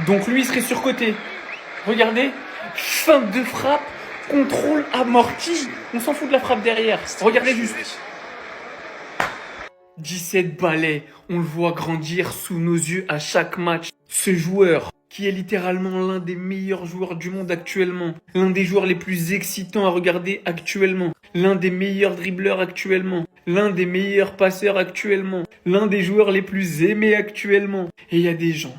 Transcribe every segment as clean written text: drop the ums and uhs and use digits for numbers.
Donc lui, il serait surcoté. Regardez, feinte de frappe, contrôle amorti. On s'en fout de la frappe derrière. Regardez juste. 17 balais, on le voit grandir sous nos yeux à chaque match. Ce joueur, qui est littéralement l'un des meilleurs joueurs du monde actuellement, l'un des joueurs les plus excitants à regarder actuellement, l'un des meilleurs dribbleurs actuellement, l'un des meilleurs passeurs actuellement, l'un des joueurs les plus aimés actuellement. Et il y a des gens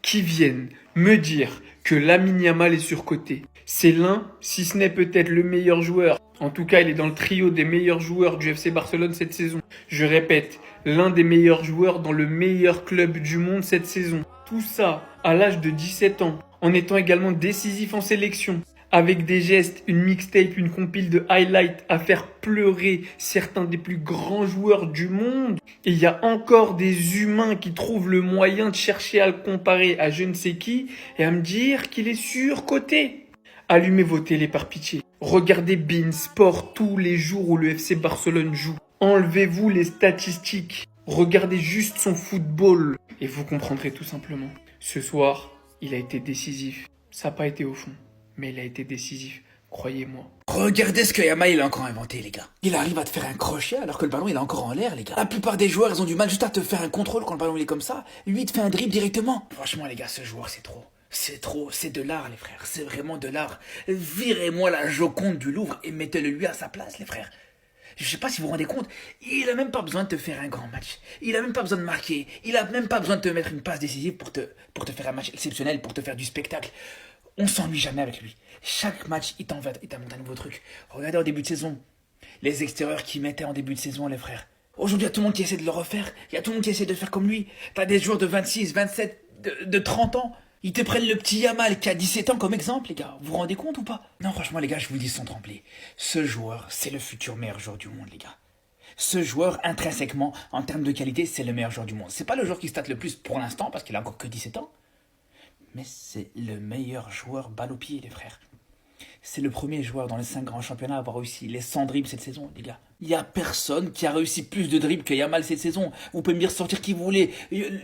qui viennent me dire que Lamine Yamal est surcoté. C'est l'un, si ce n'est peut-être le meilleur joueur. En tout cas, il est dans le trio des meilleurs joueurs du FC Barcelone cette saison. Je répète, l'un des meilleurs joueurs dans le meilleur club du monde cette saison. Tout ça à l'âge de 17 ans, en étant également décisif en sélection. Avec des gestes, une mixtape, une compile de highlights à faire pleurer certains des plus grands joueurs du monde. Et il y a encore des humains qui trouvent le moyen de chercher à le comparer à je ne sais qui et à me dire qu'il est surcoté. Allumez vos télés par pitié. Regardez beIN Sport tous les jours où le FC Barcelone joue. Enlevez-vous les statistiques. Regardez juste son football et vous comprendrez tout simplement. Ce soir, il a été décisif. Ça n'a pas été au fond, mais il a été décisif. Croyez-moi. Regardez ce que Yamal il a encore inventé, les gars. Il arrive à te faire un crochet alors que le ballon il est encore en l'air, les gars. La plupart des joueurs ils ont du mal juste à te faire un contrôle quand le ballon il est comme ça. Lui il te fait un dribble directement. Franchement les gars, ce joueur c'est trop. C'est trop, c'est de l'art les frères, c'est vraiment de l'art. Virez-moi la Joconde du Louvre et mettez-le lui à sa place les frères. Je sais pas si vous vous rendez compte, il a même pas besoin de te faire un grand match. Il a même pas besoin de marquer. Il a même pas besoin de te mettre une passe décisive pour te faire un match exceptionnel, pour te faire du spectacle. On s'ennuie jamais avec lui. Chaque match, il t'invente un nouveau truc. Regardez au début de saison, les extérieurs qu'il mettait en début de saison, les frères. Aujourd'hui, il y a tout le monde qui essaie de le refaire. Il y a tout le monde qui essaie de faire comme lui. T'as des joueurs de 26, 27, de 30 ans. Ils te prennent le petit Yamal qui a 17 ans comme exemple, les gars. Vous vous rendez compte ou pas? Non, franchement, les gars, je vous le dis sans trembler. Ce joueur, c'est le futur meilleur joueur du monde, les gars. Ce joueur, intrinsèquement, en termes de qualité, c'est le meilleur joueur du monde. C'est pas le joueur qui state le plus pour l'instant, parce qu'il a encore que 17 ans. Mais c'est le meilleur joueur balle au pied, les frères. C'est le premier joueur dans les 5 grands championnats à avoir réussi les 100 dribbles cette saison, les gars. Il n'y a personne qui a réussi plus de dribbles que Yamal cette saison. Vous pouvez me dire sortir qui vous voulez.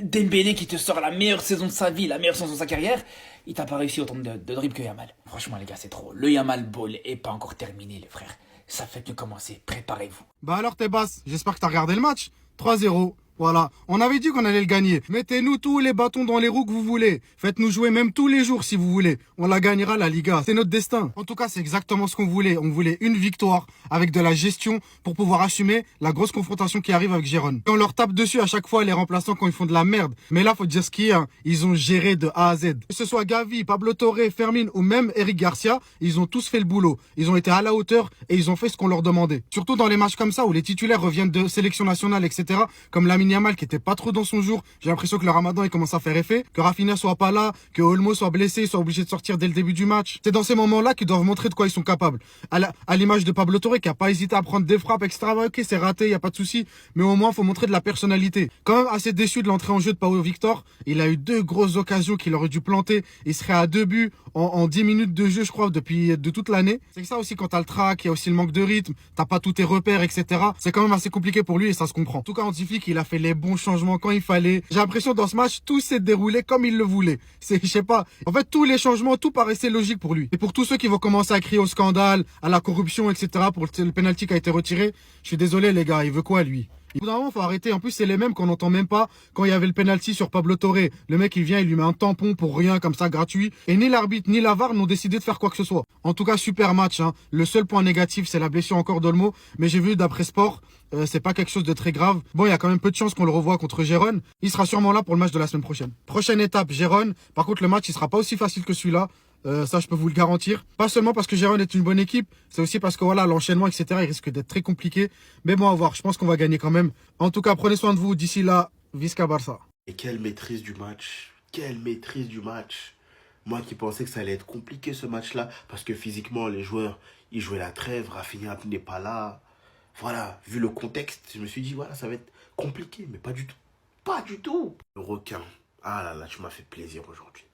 Dembélé qui te sort la meilleure saison de sa vie, la meilleure saison de sa carrière. Il t'a pas réussi autant de dribbles que Yamal. Franchement, les gars, c'est trop. Le Yamal Ball est pas encore terminé, les frères. Ça fait que commencer. Préparez-vous. Bah alors Tebas, j'espère que t'as regardé le match. 3-0. Voilà, on avait dit qu'on allait le gagner. Mettez-nous tous les bâtons dans les roues que vous voulez. Faites-nous jouer même tous les jours si vous voulez. On la gagnera la Liga. C'est notre destin. En tout cas, c'est exactement ce qu'on voulait. On voulait une victoire avec de la gestion pour pouvoir assumer la grosse confrontation qui arrive avec Gérone. Et on leur tape dessus à chaque fois les remplaçants quand ils font de la merde. Mais là, faut dire ce qu'il y a. Hein. Ils ont géré de A à Z. Que ce soit Gavi, Pablo Torre, Fermin ou même Eric Garcia, ils ont tous fait le boulot. Ils ont été à la hauteur et ils ont fait ce qu'on leur demandait. Surtout dans les matchs comme ça où les titulaires reviennent de sélection nationale, etc. Comme Lamine Yamal qui était pas trop dans son jour. J'ai l'impression que le Ramadan il commence à faire effet, que Rafinha soit pas là, que Olmo soit blessé, soit obligé de sortir dès le début du match. C'est dans ces moments-là qu'ils doivent montrer de quoi ils sont capables. À l'image de Pablo Torre qui a pas hésité à prendre des frappes, etc. Ok, c'est raté, y a pas de souci, mais au moins faut montrer de la personnalité. Quand même assez déçu de l'entrée en jeu de Pau Victor. Il a eu 2 grosses occasions qu'il aurait dû planter. Il serait à 2 buts en 10 minutes de jeu, je crois, de toute l'année. C'est que ça aussi quand t'as le track, il y a aussi le manque de rythme, t'as pas tous tes repères, etc. C'est quand même assez compliqué pour lui et ça se comprend. En tout cas, Antiflick, il a fait les bons changements quand il fallait. J'ai l'impression dans ce match, tout s'est déroulé comme il le voulait. Je sais pas. En fait, tous les changements, tout paraissait logique pour lui. Et pour tous ceux qui vont commencer à crier au scandale, à la corruption, etc. pour le penalty qui a été retiré, je suis désolé les gars, il veut quoi lui? Au bout d'un moment, faut arrêter. En plus, c'est les mêmes qu'on n'entend même pas quand il y avait le penalty sur Pablo Torre. Le mec, il vient, il lui met un tampon pour rien, comme ça, gratuit. Et ni l'arbitre, ni la VAR n'ont décidé de faire quoi que ce soit. En tout cas, super match, hein. Le seul point négatif, c'est la blessure encore d'Olmo. Mais j'ai vu, d'après Sport, c'est pas quelque chose de très grave. Bon, il y a quand même peu de chances qu'on le revoie contre Gérone. Il sera sûrement là pour le match de la semaine prochaine. Prochaine étape, Gérone. Par contre, le match, il sera pas aussi facile que celui-là. Ça, je peux vous le garantir. Pas seulement parce que Gérone est une bonne équipe, c'est aussi parce que voilà, l'enchaînement, etc., il risque d'être très compliqué. Mais bon, à voir. Je pense qu'on va gagner quand même. En tout cas, prenez soin de vous. D'ici là, Visca Barça. Et quelle maîtrise du match. Quelle maîtrise du match. Moi qui pensais que ça allait être compliqué ce match-là, parce que physiquement, les joueurs, ils jouaient la trêve, Rafinha n'est pas là. Voilà, vu le contexte, je me suis dit, voilà, ça va être compliqué, mais pas du tout. Pas du tout. Le requin. Ah là là, tu m'as fait plaisir aujourd'hui.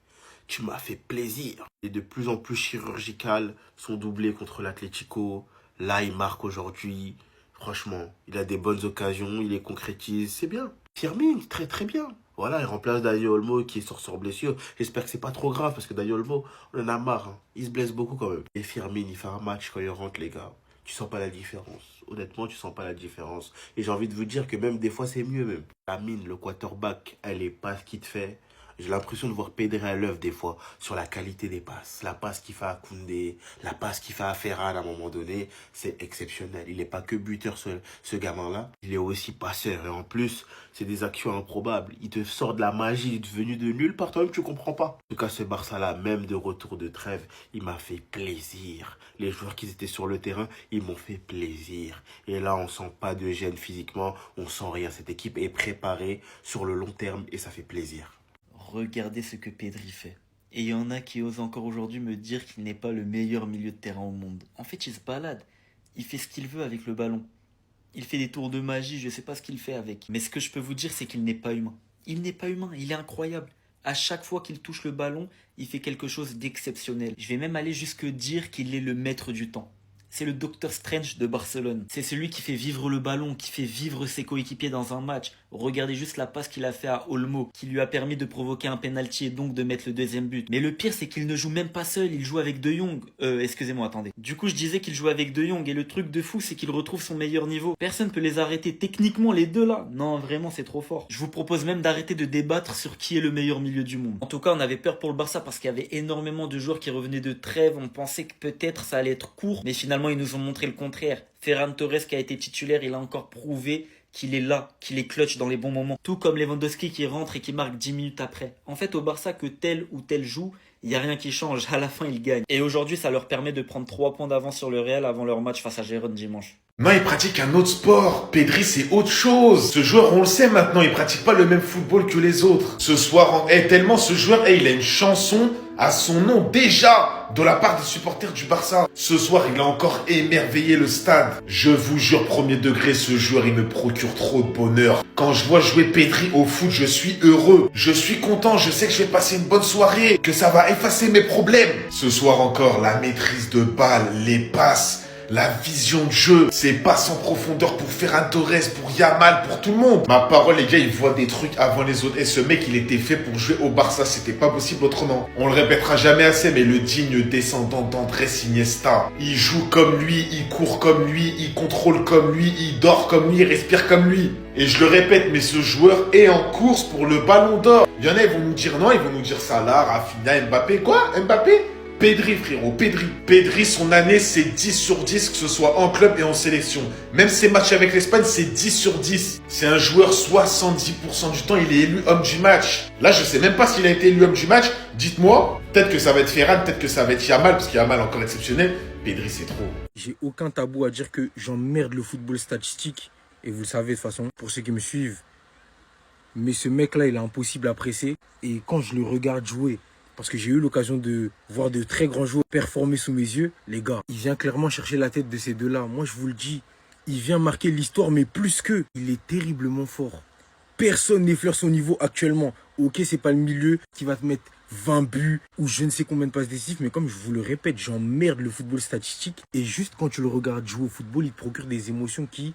Tu m'as fait plaisir. Il est de plus en plus chirurgical. Son doublé contre l'Atlético. Là, il marque aujourd'hui. Franchement, il a des bonnes occasions. Il les concrétise. C'est bien. Firmine, très très bien. Voilà, il remplace Dani Olmo qui sort sur blessure. J'espère que c'est pas trop grave parce que Dani Olmo, on en a marre, hein. Il se blesse beaucoup quand même. Et Firmine, il fait un match quand il rentre, les gars. Tu sens pas la différence. Honnêtement, tu sens pas la différence. Et j'ai envie de vous dire que même des fois, c'est mieux même. La mine, le quarterback, elle est pas ce qu'il te fait. J'ai l'impression de voir Pedri à l'œuvre des fois sur la qualité des passes. La passe qu'il fait à Koundé, la passe qu'il fait à Ferran à un moment donné, c'est exceptionnel. Il n'est pas que buteur ce gamin-là, il est aussi passeur. Et en plus, c'est des actions improbables. Il te sort de la magie venue de nulle part, toi-même tu comprends pas. En tout cas, ce Barça-là, même de retour de trêve, il m'a fait plaisir. Les joueurs qui étaient sur le terrain, ils m'ont fait plaisir. Et là, on sent pas de gêne physiquement, on sent rien. Cette équipe est préparée sur le long terme et ça fait plaisir. Regardez ce que Pedri fait. Et il y en a qui osent encore aujourd'hui me dire qu'il n'est pas le meilleur milieu de terrain au monde. En fait, il se balade. Il fait ce qu'il veut avec le ballon. Il fait des tours de magie, je ne sais pas ce qu'il fait avec. Mais ce que je peux vous dire, c'est qu'il n'est pas humain. Il n'est pas humain, il est incroyable. À chaque fois qu'il touche le ballon, il fait quelque chose d'exceptionnel. Je vais même aller jusque dire qu'il est le maître du temps. C'est le Docteur Strange de Barcelone. C'est celui qui fait vivre le ballon, qui fait vivre ses coéquipiers dans un match. Regardez juste la passe qu'il a fait à Olmo, qui lui a permis de provoquer un penalty et donc de mettre le deuxième but. Mais le pire, c'est qu'il ne joue même pas seul, il joue avec De Jong. Excusez-moi, attendez. Du coup, je disais qu'il jouait avec De Jong, et le truc de fou, c'est qu'il retrouve son meilleur niveau. Personne peut les arrêter techniquement, les deux là. Non, vraiment, c'est trop fort. Je vous propose même d'arrêter de débattre sur qui est le meilleur milieu du monde. En tout cas, on avait peur pour le Barça parce qu'il y avait énormément de joueurs qui revenaient de trêve. On pensait que peut-être ça allait être court, mais finalement, ils nous ont montré le contraire. Ferran Torres qui a été titulaire, il a encore prouvé qu'il est là, qu'il est clutch dans les bons moments. Tout comme Lewandowski qui rentre et qui marque 10 minutes après. En fait, au Barça, que tel ou tel joue, il n'y a rien qui change. À la fin, ils gagnent. Et aujourd'hui, ça leur permet de prendre 3 points d'avance sur le Real avant leur match face à Gérone dimanche. Non, il pratique un autre sport. Pedri, c'est autre chose. Ce joueur, on le sait maintenant, il pratique pas le même football que les autres. Ce soir, tellement ce joueur, il a une chanson à son nom déjà de la part des supporters du Barça. Ce soir, il a encore émerveillé le stade. Je vous jure, premier degré, ce joueur, il me procure trop de bonheur. Quand je vois jouer Pedri au foot, je suis heureux. Je suis content, je sais que je vais passer une bonne soirée, que ça va effacer mes problèmes. Ce soir encore, la maîtrise de balle, les passes, la vision de jeu, c'est passes en profondeur pour Ferran Torres, pour Yamal, pour tout le monde. Ma parole, les gars, ils voient des trucs avant les autres. Et ce mec, il était fait pour jouer au Barça. C'était pas possible autrement. On le répétera jamais assez, mais le digne descendant d'Andrés Iniesta. Il joue comme lui, il court comme lui, il contrôle comme lui, il dort comme lui, il respire comme lui. Et je le répète, mais ce joueur est en course pour le ballon d'or. Il y en a, ils vont nous dire non, ils vont nous dire Salah, Rafinha, Mbappé. Quoi? Mbappé? Pedri, frérot, Pedri. Pedri, son année, c'est 10 sur 10, que ce soit en club et en sélection. Même ses matchs avec l'Espagne, c'est 10 sur 10. C'est un joueur, 70% du temps, il est élu homme du match. Là, je sais même pas s'il a été élu homme du match. Dites-moi, peut-être que ça va être Ferran, peut-être que ça va être Yamal, parce qu'Yamal encore exceptionnel. Pedri, c'est trop. J'ai aucun tabou à dire que j'emmerde le football statistique. Et vous le savez de toute façon, pour ceux qui me suivent. Mais ce mec-là, il est impossible à presser. Et quand je le regarde jouer, parce que j'ai eu l'occasion de voir de très grands joueurs performer sous mes yeux, les gars, il vient clairement chercher la tête de ces deux-là. Moi, je vous le dis, il vient marquer l'histoire, mais plus qu'eux. Il est terriblement fort. Personne n'effleure son niveau actuellement. Ok, c'est pas le milieu qui va te mettre 20 buts ou je ne sais combien de passes décisives, mais comme je vous le répète, j'emmerde le football statistique. Et juste quand tu le regardes jouer au football, il te procure des émotions qui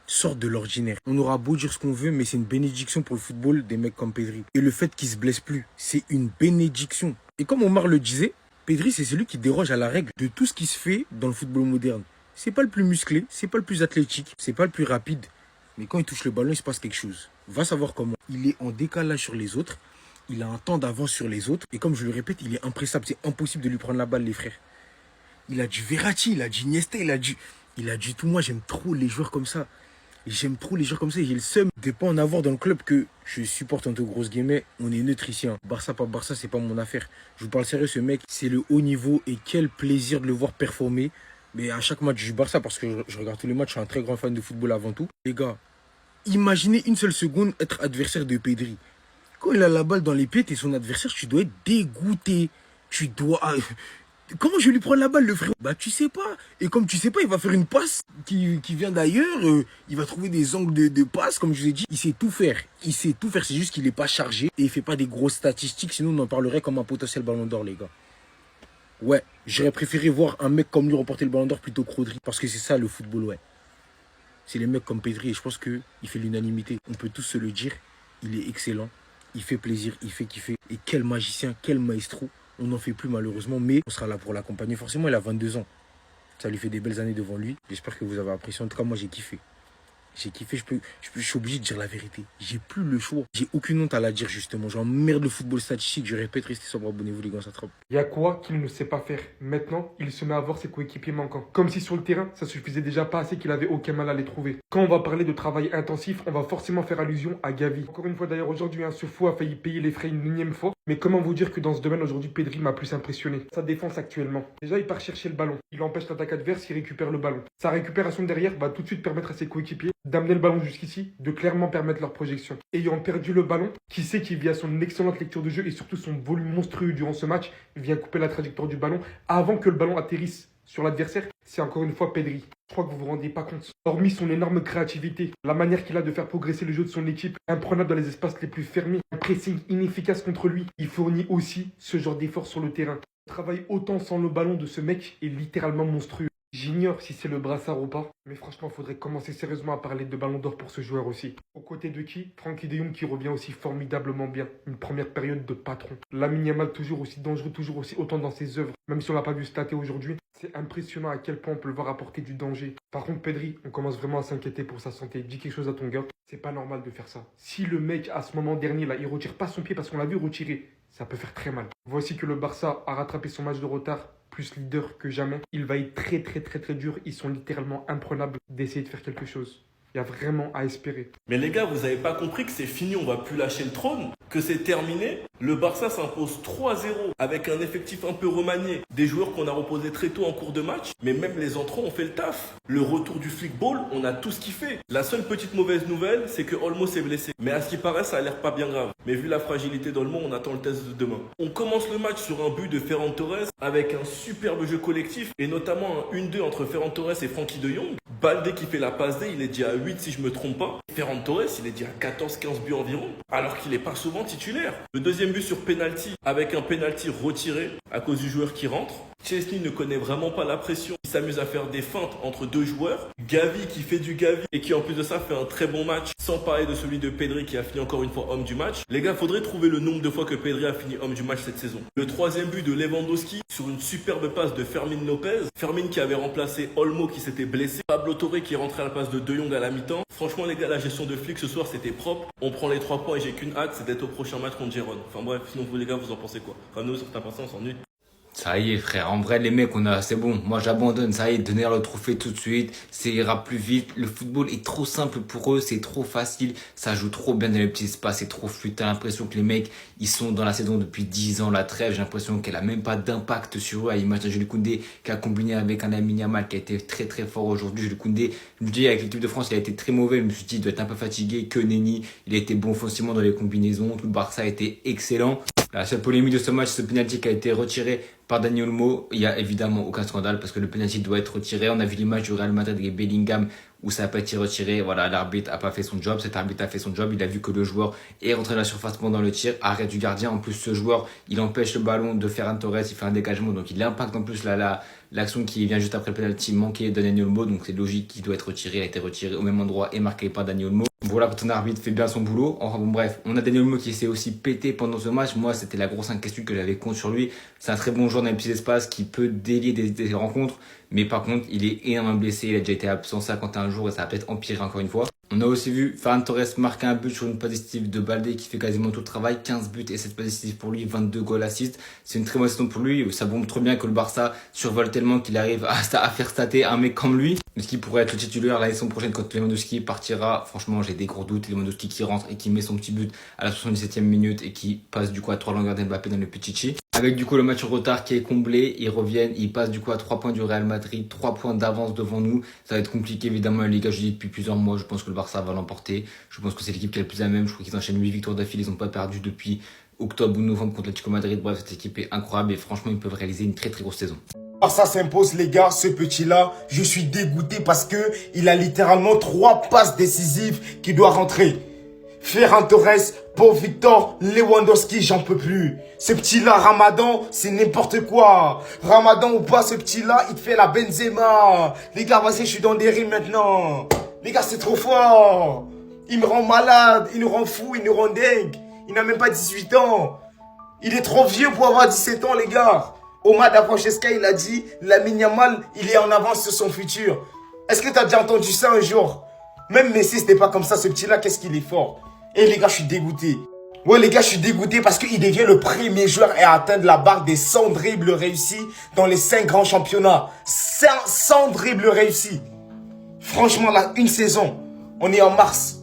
sortent de l'ordinaire. On aura beau dire ce qu'on veut, mais c'est une bénédiction pour le football des mecs comme Pedri. Et le fait qu'il se blesse plus, c'est une bénédiction. Et comme Omar le disait, Pedri, c'est celui qui déroge à la règle de tout ce qui se fait dans le football moderne. C'est pas le plus musclé, c'est pas le plus athlétique, c'est pas le plus rapide. Mais quand il touche le ballon, il se passe quelque chose. Va savoir comment. Il est en décalage sur les autres. Il a un temps d'avance sur les autres. Et comme je le répète, il est impressable. C'est impossible de lui prendre la balle, les frères. Il a du Verratti, il a du Iniesta, il a du tout. Moi, j'aime trop les joueurs comme ça. J'aime trop les joueurs comme ça. Et j'ai le seum de pas en avoir dans le club que je supporte entre grosses guillemets. On est neutre ici. Barça, pas Barça, c'est pas mon affaire. Je vous parle sérieux, ce mec, c'est le haut niveau. Et quel plaisir de le voir performer. Mais à chaque match du Barça, parce que je regarde tous les matchs, je suis un très grand fan de football avant tout. Les gars, imaginez une seule seconde être adversaire de Pedri. Quand il a la balle dans les pieds, t'es son adversaire, tu dois être dégoûté. Tu dois... Comment je vais lui prendre la balle, le frère? Bah, tu sais pas. Et comme tu sais pas, il va faire une passe qui vient d'ailleurs. Il va trouver des angles de passe, comme je vous ai dit. Il sait tout faire. Il sait tout faire. C'est juste qu'il est pas chargé. Et il fait pas des grosses statistiques. Sinon, on en parlerait comme un potentiel ballon d'or, les gars. Ouais, j'aurais préféré voir un mec comme lui remporter le ballon d'or plutôt que Rodri. Parce que c'est ça, le football, ouais. C'est les mecs comme Pedri. Et je pense qu'il fait l'unanimité. On peut tous se le dire. il est excellent. Il fait plaisir, il fait kiffer. Et quel magicien, quel maestro. On n'en fait plus malheureusement, mais on sera là pour l'accompagner. Forcément, il a 22 ans. Ça lui fait des belles années devant lui. J'espère que vous avez apprécié. En tout cas, moi, j'ai kiffé. J'ai kiffé, je suis obligé de dire la vérité. J'ai plus le choix. J'ai aucune honte à la dire, justement. J'emmerde le football statistique. Je répète, restez sobre, abonnez-vous, les gars, ça trappe. Il y a quoi qu'il ne sait pas faire. Maintenant, il se met à voir ses coéquipiers manquants. Comme si sur le terrain, ça suffisait déjà pas assez qu'il avait aucun mal à les trouver. Quand on va parler de travail intensif, on va forcément faire allusion à Gavi. Encore une fois d'ailleurs aujourd'hui, ce fou a failli payer les frais une énième fois. Mais comment vous dire que dans ce domaine aujourd'hui, Pedri m'a plus impressionné. Sa défense actuellement. Déjà, il part chercher le ballon. Il empêche l'attaque adverse, il récupère le ballon. Sa récupération derrière va tout de suite permettre à ses coéquipiers d'amener le ballon jusqu'ici, de clairement permettre leur projection. Ayant perdu le ballon, qui sait qu'il via son excellente lecture de jeu et surtout son volume monstrueux durant ce match, vient couper la trajectoire du ballon avant que le ballon atterrisse sur l'adversaire, c'est encore une fois Pedri. Je crois que vous vous rendez pas compte. Hormis son énorme créativité, la manière qu'il a de faire progresser le jeu de son équipe, imprenable dans les espaces les plus fermés, un pressing inefficace contre lui, il fournit aussi ce genre d'effort sur le terrain. Le travail autant sans le ballon de ce mec est littéralement monstrueux. J'ignore si c'est le brassard ou pas, mais franchement, il faudrait commencer sérieusement à parler de ballon d'or pour ce joueur aussi. Aux côtés de qui? Frenkie de Jong qui revient aussi formidablement bien. Une première période de patron. Lamine Yamal toujours aussi dangereux, toujours aussi autant dans ses œuvres. Même si on l'a pas vu stater aujourd'hui, c'est impressionnant à quel point on peut le voir apporter du danger. Par contre, Pedri, on commence vraiment à s'inquiéter pour sa santé. Dis quelque chose à ton gars, c'est pas normal de faire ça. Si le mec, à ce moment dernier, là, il retire pas son pied parce qu'on l'a vu retirer, ça peut faire très mal. Voici que le Barça a rattrapé son match de retard, plus leader que jamais. Il va être très dur. Ils sont littéralement imprenables d'essayer de faire quelque chose. Il y a vraiment à espérer. Mais les gars, vous avez pas compris que c'est fini, on va plus lâcher le trône, que c'est terminé. Le Barça s'impose 3-0 avec un effectif un peu remanié, des joueurs qu'on a reposés très tôt en cours de match, mais même les entrants ont fait le taf. Le retour du flickball, on a tout ce qu'il fait. La seule petite mauvaise nouvelle, c'est que Olmo s'est blessé. Mais à ce qui paraît, ça a l'air pas bien grave. Mais vu la fragilité d'Olmo, on attend le test de demain. On commence le match sur un but de Ferran Torres avec un superbe jeu collectif et notamment un 1-2 entre Ferran Torres et Frenkie de Jong. Baldé qui fait la passe D, il est déjà à 8 si je me trompe pas. Ferran Torres, il est déjà à 14-15 buts environ, alors qu'il est pas souvent titulaire. Le deuxième but sur penalty, avec un penalty retiré à cause du joueur qui rentre. Chesney ne connaît vraiment pas la pression. Il s'amuse à faire des feintes entre deux joueurs. Gavi qui fait du Gavi et qui en plus de ça fait un très bon match. Sans parler de celui de Pedri qui a fini encore une fois homme du match. Les gars, faudrait trouver le nombre de fois que Pedri a fini homme du match cette saison. Le troisième but de Lewandowski sur une superbe passe de Fermin Lopez. Fermin qui avait remplacé Olmo qui s'était blessé. Pablo Torre qui est rentré à la place de De Jong à la mi-temps. Franchement les gars, la gestion de flic ce soir c'était propre. On prend les 3 points et j'ai qu'une hâte, c'est d'être au prochain match contre Gérone. Enfin bref, sinon vous les gars, vous en pensez quoi? Ramenez-nous sur certains passants, on s'ennuie. Ça y est, frère. En vrai, les mecs, c'est bon. Moi, j'abandonne. Ça y est, donnez le trophée tout de suite. Ça ira plus vite. Le football est trop simple pour eux. C'est trop facile. Ça joue trop bien dans les petits espaces. C'est trop fluide. T'as l'impression que les mecs, ils sont dans la saison depuis 10 ans. La trêve, j'ai l'impression qu'elle a même pas d'impact sur eux. À l'image de Jules Koundé, qui a combiné avec un Lamine Yamal, qui a été très fort aujourd'hui. Jules Koundé, je me dis, avec l'équipe de France, il a été très mauvais. Je me suis dit, il doit être un peu fatigué. Que nenni. Il a été bon offensivement dans les combinaisons. Tout le Barça a été excellent. La seule polémique de ce match, ce penalty qui a été retiré par Dani Olmo. Il n'y a évidemment aucun scandale parce que le penalty doit être retiré. On a vu l'image du Real Madrid et Bellingham où ça n'a pas été retiré. Voilà, l'arbitre n'a pas fait son job. Cet arbitre a fait son job. Il a vu que le joueur est rentré dans la surface pendant le tir. Arrêt du gardien. En plus, ce joueur, il empêche le ballon de Ferran Torres. Il fait un dégagement. Donc, il impacte en plus l'action qui vient juste après le penalty manqué de Dani Olmo. Donc, c'est logique qu'il doit être retiré. Il a été retiré au même endroit et marqué par Dani Olmo. Voilà, quand un arbitre fait bien son boulot. Enfin bon, bref, on a Dani Olmo qui s'est aussi pété pendant ce match. Moi, c'était la grosse inquiétude que j'avais contre sur lui. C'est un très bon joueur dans les petits espaces qui peut délier des rencontres. Mais par contre, il est énormément blessé. Il a déjà été absent 51 jours et ça va peut-être empirer encore une fois. On a aussi vu Ferran Torres marquer un but sur une passe décisive de Baldé qui fait quasiment tout le travail. 15 buts et 7 passes décisives pour lui, 22 goals assists. C'est une très bonne saison pour lui. Ça montre trop bien que le Barça survole tellement qu'il arrive à faire stater un mec comme lui. Ce qui pourrait être le titulaire la saison prochaine quand Lewandowski partira. Franchement, j'ai des gros doutes. Lewandowski qui rentre et qui met son petit but à la 77e minute et qui passe du coup à 3 longueurs d'Mbappé dans le Pichichi. Avec du coup le match en retard qui est comblé, ils reviennent, ils passent du coup à 3 points du Real Madrid, 3 points d'avance devant nous. Ça va être compliqué évidemment la Liga, je dis depuis plusieurs mois, je pense que le Barça va l'emporter. Je pense que c'est l'équipe qui est le plus à même, je crois qu'ils enchaînent 8 victoires d'affilée, ils n'ont pas perdu depuis octobre ou novembre contre l'Atlético Madrid. Bref, cette équipe est incroyable et franchement ils peuvent réaliser une très grosse saison. Ça s'impose les gars, ce petit-là, je suis dégoûté parce que il a littéralement 3 passes décisives qui doivent rentrer. Ferran Torres, Paul Victor, Lewandowski, j'en peux plus. Ce petit-là, Ramadan, c'est n'importe quoi. Ramadan ou pas, ce petit-là, il te fait la Benzema. Les gars, vas-y, je suis dans des rimes maintenant. Les gars, c'est trop fort. Il me rend malade, il nous rend fou, il nous rend dingue. Il n'a même pas 18 ans. Il est trop vieux pour avoir 17 ans, les gars. Omar Francesca, il a dit, Lamine Yamal, il est en avance sur son futur. Est-ce que tu as déjà entendu ça un jour? Même Messi, c'était pas comme ça, ce petit-là, qu'est-ce qu'il est fort. Et les gars, je suis dégoûté. Ouais, les gars, je suis dégoûté parce qu'il devient le premier joueur à atteindre la barre des 100 dribbles réussis dans les 5 grands championnats. 100 dribbles réussis. Franchement, là, une saison. On est en mars.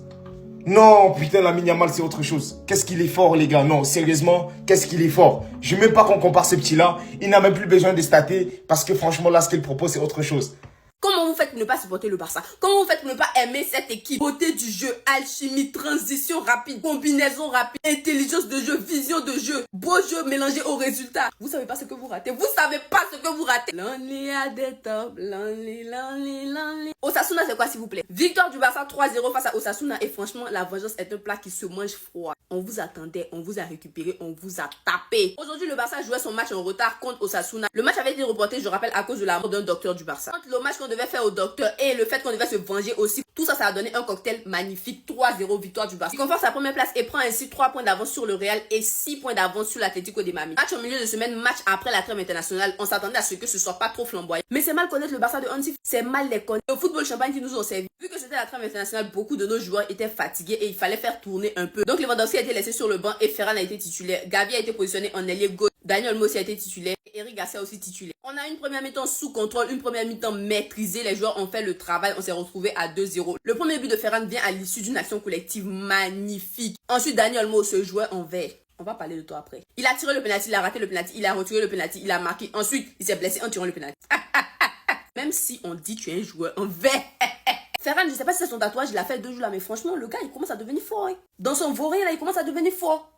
Non, putain, Lamine Yamal, c'est autre chose. Qu'est-ce qu'il est fort, les gars. Non, sérieusement, qu'est-ce qu'il est fort. Je veux même pas qu'on compare ce petit-là. Il n'a même plus besoin de stater parce que franchement, là, ce qu'il propose, c'est autre chose. Comment vous faites pour ne pas supporter le Barça? Comment vous faites pour ne pas aimer cette équipe? Beauté du jeu, alchimie, transition rapide, combinaison rapide, intelligence de jeu, vision de jeu, beau jeu mélangé au résultat. Vous savez pas ce que vous ratez. Vous savez pas ce que vous ratez. Lonely at the top, lonely, lonely, lonely. Osasuna, c'est quoi s'il vous plaît? Victoire du Barça 3-0 face à Osasuna. Et franchement, la vengeance est un plat qui se mange froid. On vous attendait, on vous a récupéré, on vous a tapé. Aujourd'hui, le Barça jouait son match en retard contre Osasuna. Le match avait été reporté, je rappelle, à cause de la mort d'un docteur du Barça. Entre le match qu'on devait faire au docteur et le fait qu'on devait se venger aussi, tout ça, ça a donné un cocktail magnifique. 3-0 victoire du Barça. Il conforte sa première place et prend ainsi 3 points d'avance sur le Real et 6 points d'avance sur l'Atlético de Madrid. Match au milieu de semaine, match après la trêve internationale. On s'attendait à ce que ce soit pas trop flamboyant. Mais c'est mal connaître le Barça de Hansi. C'est mal les connaître. Le football champagne qui nous ont servi. Vu que c'était la trêve internationale, beaucoup de nos joueurs étaient fatigués et il fallait faire tourner un peu. Donc Lewandowski a été laissé sur le banc et Ferran a été titulaire. Gavi a été positionné en ailier gauche. Daniel Olmo a été titulaire. Et Eric Garcia aussi titulaire. On a une première mi-temps sous contrôle, une première mi-temps maîtrisée. Les joueurs ont fait le travail. On s'est retrouvé à 2-0. Le premier but de Ferran vient à l'issue d'une action collective magnifique. Ensuite, Daniel Olmo, ce joueur en vert. On va parler de toi après. Il a tiré le penalty, il a raté le penalty, il a retiré le penalty, il a marqué. Ensuite, il s'est blessé en tirant le penalty. Même si on dit tu es un joueur en vert. Ferran, je sais pas si c'est son tatouage, il a fait 2 jours là, mais franchement, le gars, il commence à devenir fort. Hein. Dans son vaurien, là, il commence à devenir fort.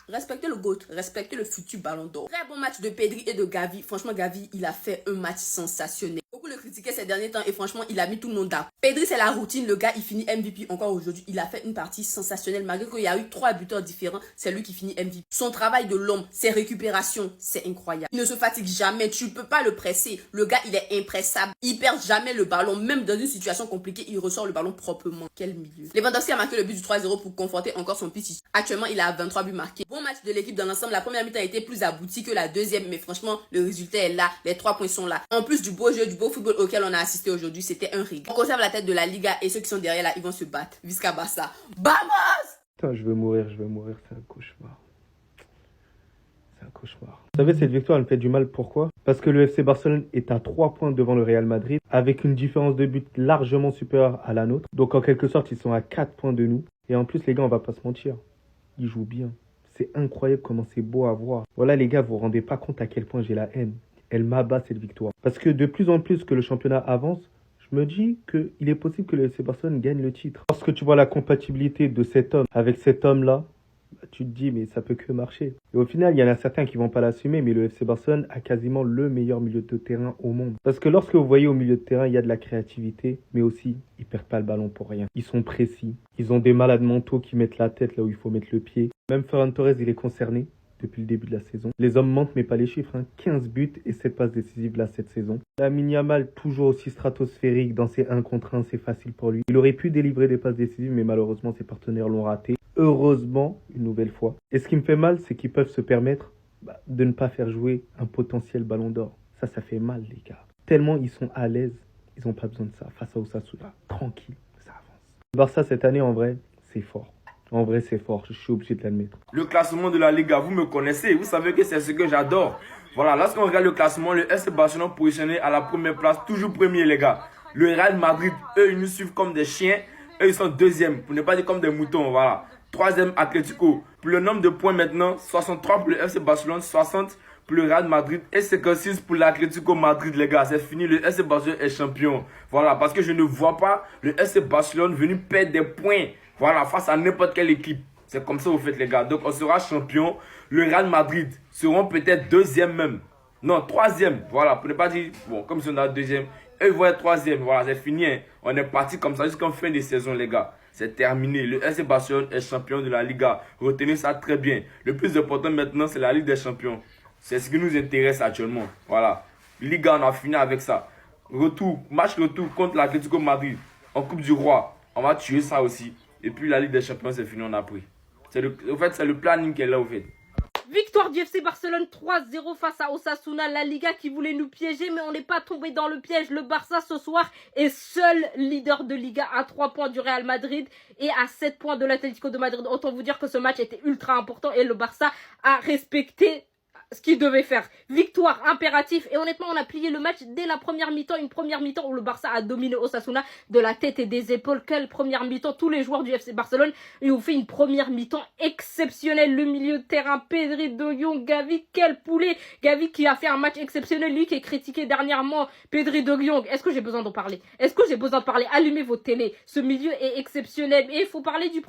Respectez le GOAT, respectez le futur ballon d'or. Très bon match de Pedri et de Gavi. Franchement, Gavi, il a fait un match sensationnel. Beaucoup le critiquaient ces derniers temps et franchement, il a mis tout le monde d'accord. Pedri, c'est la routine. Le gars, il finit MVP encore aujourd'hui. Il a fait une partie sensationnelle. Malgré qu'il y a eu 3 buteurs différents, c'est lui qui finit MVP. Son travail de l'homme, ses récupérations, c'est incroyable. Il ne se fatigue jamais. Tu peux pas le presser. Le gars, il est impressable. Il perd jamais le ballon. Même dans une situation compliquée, il ressort le ballon proprement. Quel milieu. Lewandowski a marqué le but du 3-0 pour conforter encore son petit. Actuellement, il a 23 buts marqués. Bon match de l'équipe dans l'ensemble. La première mi-temps a été plus aboutie que la deuxième, mais franchement, le résultat est là. Les 3 points sont là. En plus du beau jeu, du beau football auquel on a assisté aujourd'hui, c'était un régal. On conserve la tête de la Liga et ceux qui sont derrière là, ils vont se battre. Visca Barça. Vamos! Putain, je vais mourir, c'est un cauchemar. C'est un cauchemar. Vous savez, cette victoire, elle me fait du mal. Pourquoi? Parce que le FC Barcelone est à 3 points devant le Real Madrid, avec une différence de but largement supérieure à la nôtre. Donc en quelque sorte, ils sont à 4 points de nous. Et en plus, les gars, on va pas se mentir. Ils jouent bien. C'est incroyable comment c'est beau à voir. Voilà les gars, vous vous rendez pas compte à quel point j'ai la haine. Elle m'abat cette victoire. Parce que de plus en plus que le championnat avance, je me dis qu'il est possible que le FC Barcelone gagne le titre. Lorsque tu vois la compatibilité de cet homme avec cet homme-là, tu te dis mais ça peut que marcher. Et au final, il y en a certains qui vont pas l'assumer, mais le FC Barcelone a quasiment le meilleur milieu de terrain au monde. Parce que lorsque vous voyez au milieu de terrain, il y a de la créativité, mais aussi, ils perdent pas le ballon pour rien. Ils sont précis. Ils ont des malades mentaux qui mettent la tête là où il faut mettre le pied. Même Ferran Torres, il est concerné depuis le début de la saison. Les hommes mentent, mais pas les chiffres. 15 buts et 7 passes décisives là cette saison. Lamine Yamal, toujours aussi stratosphérique dans ses 1 contre 1, c'est facile pour lui. Il aurait pu délivrer des passes décisives, mais malheureusement, ses partenaires l'ont raté. Heureusement, une nouvelle fois. Et ce qui me fait mal, c'est qu'ils peuvent se permettre de ne pas faire jouer un potentiel ballon d'or. Ça fait mal, les gars. Tellement ils sont à l'aise, ils n'ont pas besoin de ça. Face à Osasuna, tranquille, ça avance. Le Barça, cette année, en vrai, c'est fort. En vrai, c'est fort, je suis obligé de l'admettre. Le classement de la Liga, vous me connaissez, vous savez que c'est ce que j'adore. Voilà, lorsqu'on regarde le classement, le FC Barcelone positionné à la première place, toujours premier, les gars. Le Real Madrid, eux, ils nous suivent comme des chiens. Eux, ils sont deuxième, pour ne pas dire comme des moutons, voilà. Troisième, Atlético. Pour le nombre de points maintenant, 63 pour le FC Barcelone, 60 pour le Real Madrid et 56 pour l'Atlético Madrid, les gars. C'est fini, le FC Barcelone est champion. Voilà, parce que je ne vois pas le FC Barcelone venir perdre des points. Voilà, face à n'importe quelle équipe. C'est comme ça que vous faites, les gars. Donc, on sera champion. Le Real Madrid seront peut-être deuxième même. Non, troisième. Voilà, pour ne pas dire, bon, comme si on a deuxième. Eux, ils vont être troisième. Voilà, c'est fini. Hein. On est parti comme ça jusqu'en fin de saison, les gars. C'est terminé. Le FC Barcelone est champion de la Liga. Retenez ça très bien. Le plus important maintenant, c'est la Ligue des Champions. C'est ce qui nous intéresse actuellement. Voilà. Liga, on a fini avec ça. Retour, match retour contre l'Atlético Madrid en Coupe du Roi. On va tuer ça aussi. Et puis la Ligue des Champions, c'est fini, on a pris. Au fait, c'est le planning qui est là, au fait. Victoire du FC Barcelone 3-0 face à Osasuna, la Liga qui voulait nous piéger, mais on n'est pas tombé dans le piège. Le Barça ce soir est seul leader de Liga à 3 points du Real Madrid et à 7 points de l'Atlético de Madrid. Autant vous dire que ce match était ultra important et le Barça a respecté ce qu'il devait faire. Victoire impératif et honnêtement on a plié le match dès la première mi-temps, une première mi-temps où le Barça a dominé Osasuna de la tête et des épaules. Quelle première mi-temps, tous les joueurs du FC Barcelone ils ont fait une première mi-temps exceptionnelle. Le milieu de terrain, Pedri, De Jong, Gavi, quel poulet. Gavi qui a fait un match exceptionnel, lui qui est critiqué dernièrement. Pedri, De Jong, est-ce que j'ai besoin d'en parler? Allumez vos télés, ce milieu est exceptionnel. Et il faut parler du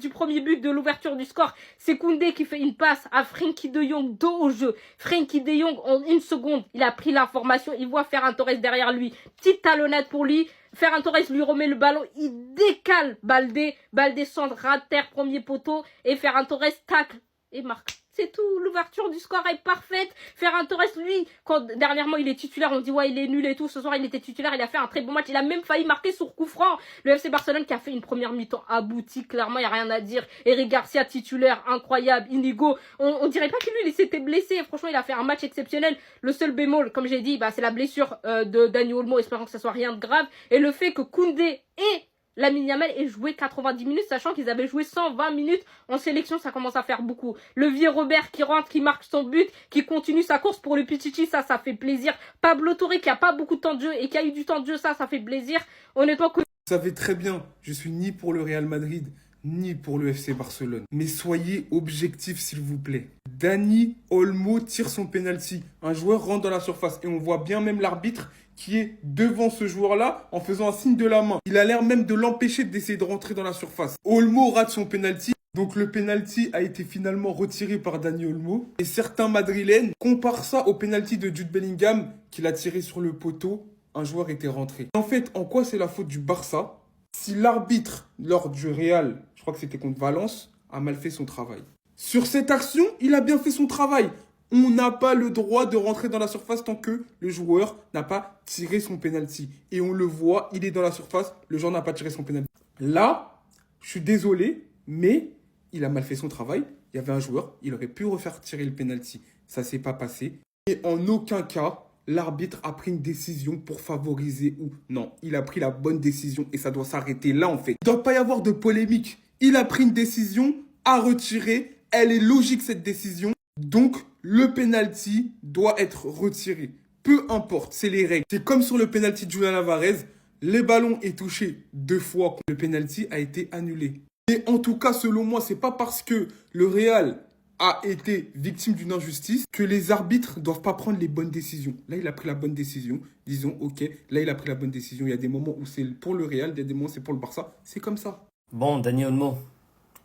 premier but, de l'ouverture du score. C'est Koundé qui fait une passe à Frenkie De Jong, dos au jeu. Frenkie De Jong, en une seconde, il a pris l'information, il voit Ferran Torres derrière lui. Petite talonnade pour lui. Ferran Torres lui remet le ballon, il décale Baldé. Baldé centre, rate terre, premier poteau. Et Ferran Torres tacle et marque. C'est tout, l'ouverture du score est parfaite. Ferran Torres, lui, quand dernièrement il est titulaire, on dit ouais il est nul et tout. Ce soir il était titulaire, il a fait un très bon match. Il a même failli marquer sur coup franc. Le FC Barcelone qui a fait une première mi-temps aboutie, clairement il n'y a rien à dire. Eric Garcia titulaire, incroyable. Inigo, on dirait pas que lui il s'était blessé. Franchement il a fait un match exceptionnel. Le seul bémol, comme j'ai dit, c'est la blessure de Dani Olmo, espérant que ce soit rien de grave. Et le fait que Koundé et Lamine Yamal ait joué 90 minutes, sachant qu'ils avaient joué 120 minutes en sélection, ça commence à faire beaucoup. Le vieux Robert qui rentre, qui marque son but, qui continue sa course pour le Pichichi, ça fait plaisir. Pablo Torre qui a pas beaucoup de temps de jeu et qui a eu du temps de jeu, ça fait plaisir. Honnêtement, Vous savez très bien, je suis ni pour le Real Madrid, ni pour le FC Barcelone. Mais soyez objectifs, s'il vous plaît. Dani Olmo tire son penalty. Un joueur rentre dans la surface et on voit bien même l'arbitre qui est devant ce joueur-là en faisant un signe de la main. Il a l'air même de l'empêcher d'essayer de rentrer dans la surface. Olmo rate son penalty. Donc le penalty a été finalement retiré par Dani Olmo. Et certains madrilènes comparent ça au penalty de Jude Bellingham qu'il a tiré sur le poteau. Un joueur était rentré. En fait, en quoi c'est la faute du Barça si l'arbitre, lors du Real, je crois que c'était contre Valence, a mal fait son travail? Sur cette action, il a bien fait son travail. On n'a pas le droit de rentrer dans la surface tant que le joueur n'a pas tiré son penalty. Et on le voit, il est dans la surface, le joueur n'a pas tiré son penalty. Là, je suis désolé, mais il a mal fait son travail. Il y avait un joueur, il aurait pu refaire tirer le penalty. Ça s'est pas passé. Et en aucun cas, l'arbitre a pris une décision pour favoriser ou non. Il a pris la bonne décision et ça doit s'arrêter là en fait. Il ne doit pas y avoir de polémique. Il a pris une décision à retirer. Elle est logique cette décision. Donc, le penalty doit être retiré. Peu importe, c'est les règles. C'est comme sur le penalty de Julian Alvarez. Les ballons est touché 2 fois. Le penalty a été annulé. Et en tout cas, selon moi, c'est pas parce que le Real a été victime d'une injustice que les arbitres doivent pas prendre les bonnes décisions. Là, il a pris la bonne décision. Disons, ok, là, il a pris la bonne décision. Il y a des moments où c'est pour le Real, il y a des moments où c'est pour le Barça. C'est comme ça. Bon, Dani Olmo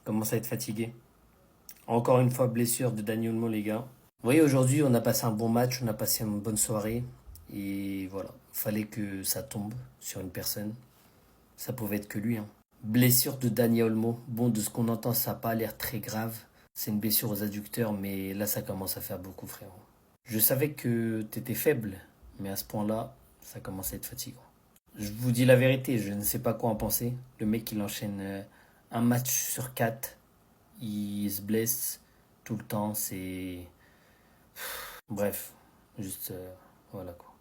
commence à être fatigué. Encore une fois, blessure de Dani Olmo, les gars. Vous voyez, aujourd'hui, on a passé un bon match, on a passé une bonne soirée. Et voilà, fallait que ça tombe sur une personne. Ça pouvait être que lui. Blessure de Dani Olmo. Bon, de ce qu'on entend, ça n'a pas l'air très grave. C'est une blessure aux adducteurs, mais là, ça commence à faire beaucoup, frérot. Je savais que t'étais faible, mais à ce point-là, ça commence à être fatigant. Je vous dis la vérité, je ne sais pas quoi en penser. Le mec, il enchaîne un match sur 4. Il se blesse tout le temps, c'est... Bref, juste... voilà quoi.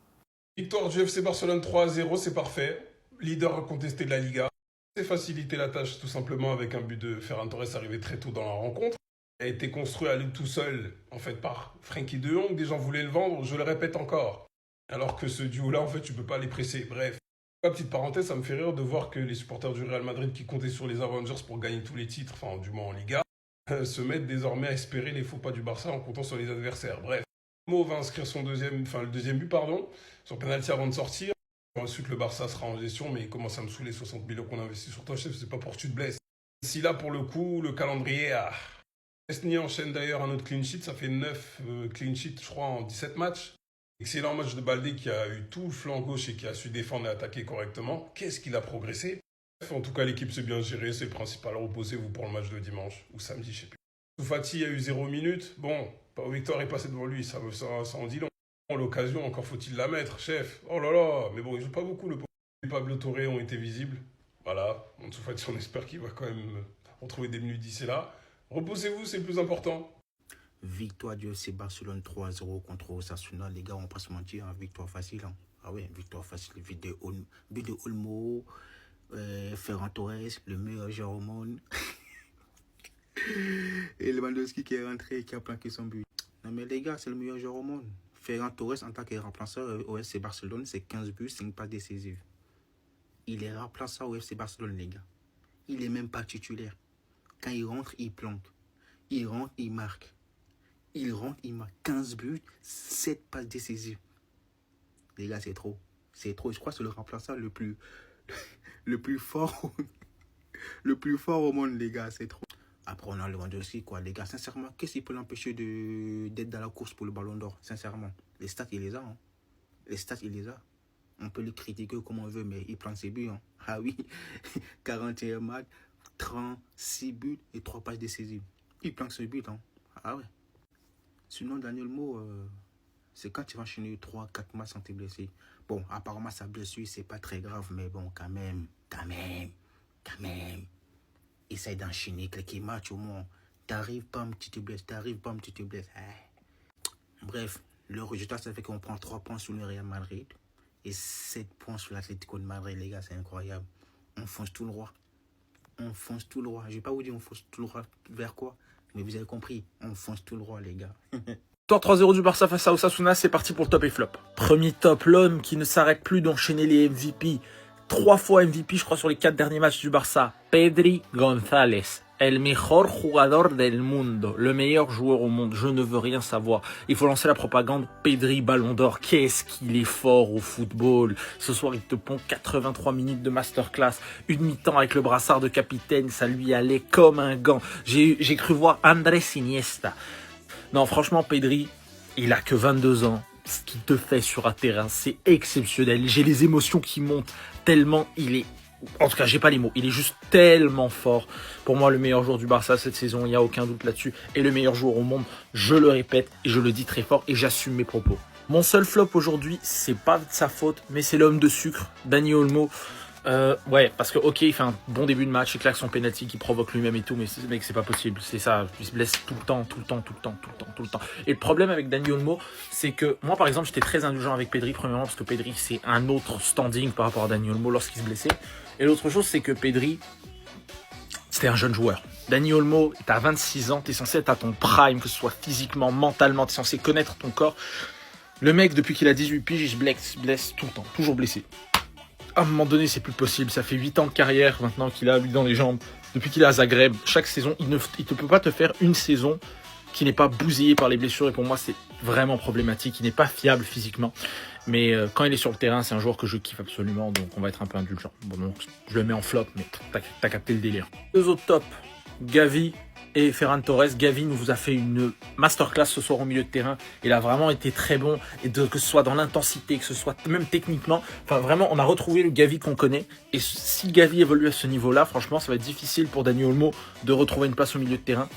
Victoire du FC Barcelone 3-0, c'est parfait. Leader incontesté de la Liga. C'est facilité la tâche tout simplement avec un but de Ferran Torres arrivé très tôt dans la rencontre. Il a été construit à lui tout seul, en fait, par Frenkie de Jong. Des gens voulaient le vendre, je le répète encore. Alors que ce duo-là, en fait, tu peux pas les presser. Bref. Petite parenthèse, ça me fait rire de voir que les supporters du Real Madrid qui comptaient sur les Avengers pour gagner tous les titres, enfin, du moins en Liga, se mettent désormais à espérer les faux pas du Barça en comptant sur les adversaires. Bref. Mo va inscrire le deuxième but, son penalty avant de sortir. Ensuite, le Barça sera en gestion, mais il commence à me saouler 60 millions qu'on investit sur toi, chef, c'est pas pour que tu te blesses. Si là, pour le coup, le calendrier a... Chesney enchaîne d'ailleurs un autre clean sheet, ça fait 9 clean sheets, je crois, en 17 matchs. Excellent match de Baldé qui a eu tout le flanc gauche et qui a su défendre et attaquer correctement. Qu'est-ce qu'il a progressé? En tout cas, l'équipe s'est bien gérée, c'est le principal. Reposez-vous pour le match de dimanche, ou samedi, je sais plus. Fati a eu 0 minutes. Bon, Pau Victor est passé devant lui, ça en dit long. Bon, l'occasion, encore faut-il la mettre, chef. Oh là là, mais bon, ils jouent pas beaucoup, le Pablo Torre ont été visibles. Voilà, Ansu Fati, on espère qu'il va quand même retrouver des minutes d'ici là. Reposez-vous, c'est le plus important. Victoire du FC Barcelone 3-0 contre Osasuna. Les gars, on va pas se mentir, hein, victoire facile. Hein. Ah ouais, victoire facile. But de Olmo, Ferran Torres, le meilleur joueur au monde. Et Lewandowski qui est rentré et qui a planqué son but. Non mais les gars, c'est le meilleur joueur au monde. Ferran Torres en tant que remplaçant au FC Barcelone, c'est 15 buts, 5 passes décisives. Il est remplaçant au FC Barcelone, les gars. Il est même pas titulaire. Quand il rentre, il planque. Il rentre, il marque. Il rentre, il marque 15 buts, 7 passes décisives. Les gars, c'est trop. C'est trop. Je crois que c'est le remplaçant le plus fort. Le plus fort au monde, les gars. C'est trop. Après, on a Lewandowski, quoi. Les gars, sincèrement, qu'est-ce qui peut l'empêcher d'être dans la course pour le Ballon d'Or? Sincèrement. Les stats, il les a. Hein. Les stats, il les a. On peut les critiquer comme on veut, mais il prend ses buts. Hein. Ah oui. 41 matchs, 36 buts et 3 passes décisives. Il prend ce but. Hein. Ah ouais. Sinon, Daniel Mo, c'est quand tu vas enchaîner 3-4 matchs sans te blesser. Bon, apparemment, sa blessure, c'est pas très grave, mais bon, quand même. Essaye d'enchaîner quelques matchs au moins. T'arrives pas, tu te blesses. Bref, le résultat, ça fait qu'on prend 3 points sur le Real Madrid et 7 points sur l'Atlético de Madrid, les gars, c'est incroyable. On fonce tout droit. Je vais pas vous dire on fonce tout droit vers quoi, mais vous avez compris, on fonce tout droit, les gars. Victoire 3-0 du Barça face à Osasuna, c'est parti pour le top et flop. Premier top, l'homme qui ne s'arrête plus d'enchaîner les MVP. 3 fois MVP, je crois, sur les 4 derniers matchs du Barça. Pedri González, el mejor jugador del mundo, le meilleur joueur au monde. Je ne veux rien savoir. Il faut lancer la propagande. Pedri Ballon d'Or, qu'est-ce qu'il est fort au football. Ce soir, il te pond 83 minutes de masterclass. Une mi-temps avec le brassard de capitaine, ça lui allait comme un gant. J'ai cru voir Andrés Iniesta. Non, franchement, Pedri, il a que 22 ans. Ce qu'il te fait sur un terrain, c'est exceptionnel. J'ai les émotions qui montent tellement il est... En tout cas, j'ai pas les mots. Il est juste tellement fort. Pour moi, le meilleur joueur du Barça cette saison, il n'y a aucun doute là-dessus. Et le meilleur joueur au monde, je le répète et je le dis très fort et j'assume mes propos. Mon seul flop aujourd'hui, c'est pas de sa faute, mais c'est l'homme de sucre, Dani Olmo. Ouais, parce que ok, il fait un bon début de match, il claque son penalty qu'il provoque lui-même et tout, mais mec, c'est pas possible, c'est ça, il se blesse tout le temps. Et le problème avec Dani Olmo, c'est que moi par exemple, j'étais très indulgent avec Pedri, premièrement parce que Pedri c'est un autre standing par rapport à Dani Olmo lorsqu'il se blessait. Et l'autre chose, c'est que Pedri, c'était un jeune joueur. Dani Olmo, t'as 26 ans, t'es censé être à ton prime, que ce soit physiquement, mentalement, t'es censé connaître ton corps. Le mec, depuis qu'il a 18 piges, il se blesse tout le temps, toujours blessé. À un moment donné, c'est plus possible. Ça fait 8 ans de carrière maintenant qu'il a lui dans les jambes. Depuis qu'il est à Zagreb, chaque saison, il ne peut pas te faire une saison qui n'est pas bousillée par les blessures. Et pour moi, c'est vraiment problématique. Il n'est pas fiable physiquement. Mais quand il est sur le terrain, c'est un joueur que je kiffe absolument. Donc on va être un peu indulgent. Bon, donc je le mets en flop, mais t'as capté le délire. 2 autres top, Gavi et Ferran Torres. Gavi nous vous a fait une masterclass ce soir au milieu de terrain. Il a vraiment été très bon, et que ce soit dans l'intensité, que ce soit même techniquement. Enfin vraiment, on a retrouvé le Gavi qu'on connaît. Et si Gavi évolue à ce niveau-là, franchement, ça va être difficile pour Dani Olmo de retrouver une place au milieu de terrain.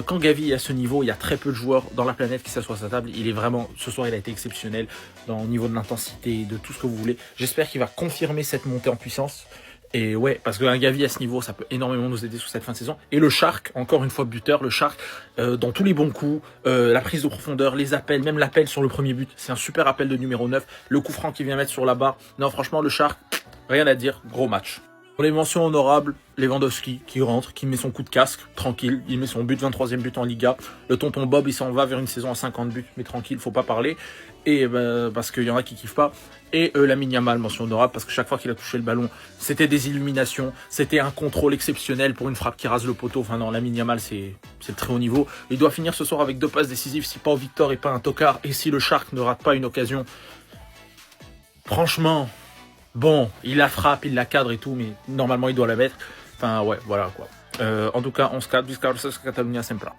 Quand Gavi est à ce niveau, il y a très peu de joueurs dans la planète qui s'assoient à sa table. Il est vraiment, ce soir, il a été exceptionnel au niveau de l'intensité, de tout ce que vous voulez. J'espère qu'il va confirmer cette montée en puissance. Et ouais, parce qu'un Gavi à ce niveau, ça peut énormément nous aider sur cette fin de saison. Et le Shark, encore une fois buteur, le Shark, dans tous les bons coups, la prise de profondeur, les appels, même l'appel sur le premier but, c'est un super appel de numéro 9. Le coup franc qu'il vient mettre sur la barre. Non, franchement, le Shark, rien à dire, gros match. Pour les mentions honorables, Lewandowski qui rentre, qui met son coup de casque, tranquille, il met son but, 23e but en Liga. Le tonton Bob, il s'en va vers une saison à 50 buts, mais tranquille, faut pas parler. Et parce qu'il y en a qui kiffent pas. Et Lamine Yamal, mention honorable, parce que chaque fois qu'il a touché le ballon, c'était des illuminations, c'était un contrôle exceptionnel pour une frappe qui rase le poteau. Enfin non, Lamine Yamal, c'est le très haut niveau. Il doit finir ce soir avec 2 passes décisives, si pas au Victor et pas un tocard. Et si le Shark ne rate pas une occasion, franchement... Bon, il la frappe, il la cadre et tout, mais normalement il doit la mettre. Enfin ouais, voilà quoi. En tout cas, on se cadre, Catalunya sempre.